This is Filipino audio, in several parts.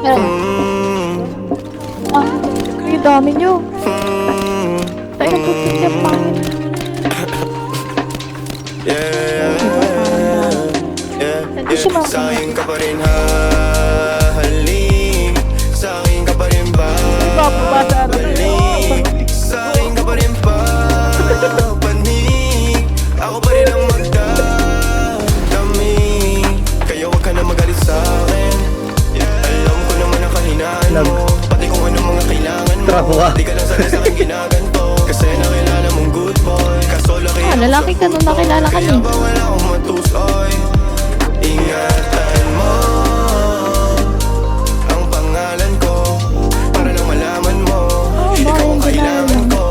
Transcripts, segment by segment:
Meron. Ah, ang dami nyo. Tayo na po yung pangit. Hindi siya Sa akin ka pa rin hahalik, sa akin ka pa rin babalik, sa akin ka pa rin papanig, ako pa rin ang magdadami. Kaya wag ka na magalit sa akin. Alam ko naman ang kahinaan mo, pati kung anong mga kailangan mo. Di ka lang sanay sa akin ginaganto, kasi nakilala mong good boy. Kaso laki Ah, lalaki ka nung nakilala ka kaya niya. ba wala akong matusoy? Ingatan mo ang pangalan ko, para lang malaman mo ikaw ang kailangan ko.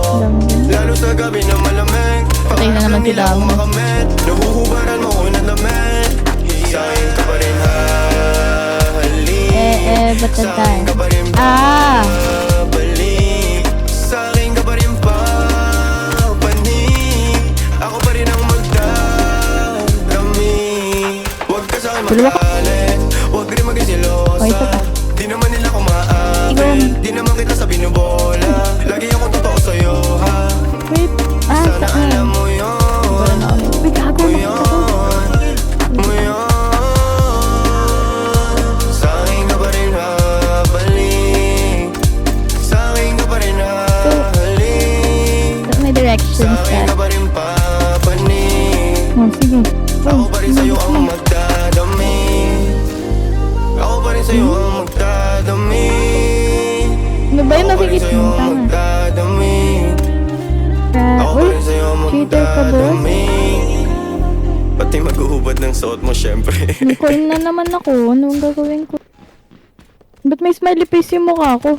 Lalo sa gabi na malamig, Patay na naman si nila akong Damo. makamit. Nahuhubaran mo ko na damit. Sa akin ka pa rin hahalik, Ba't sa akin ka pa rin Ah! babalik, sa akin ka pa rin papanig, ako pa rin ang magdadami. Huwag ka sa'kin magalit, huwag rin maging Oh, ito silosa. pa. Di naman nila ko maakit, di naman kita sa binubola. Lagi ako totoo sa'yo, ha? Wait. Ah, Sana saan? alam mo yun, Wait, gago na ako. mo yun. Sa akin ka pa rin habalik, sa akin ka pa rin hahalik, May sa directions akin ka. ka pa rin papanig, Oh, sige. ako pa rin sa'yo ang magdadami, ako pa rin sa'yo ang magdadami, Ano ba yun? ako pa rin Nakikita sa'yo mo. ang Tama. magdadami, ako pa Uy, rin sa'yo ang cheater ka, boss. magdadami. Pati maghuhubad ng suot mo, syempre. may coin na naman ako. Anong gagawin ko? Ba't may smiley face yung mukha ko?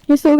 Yung sugat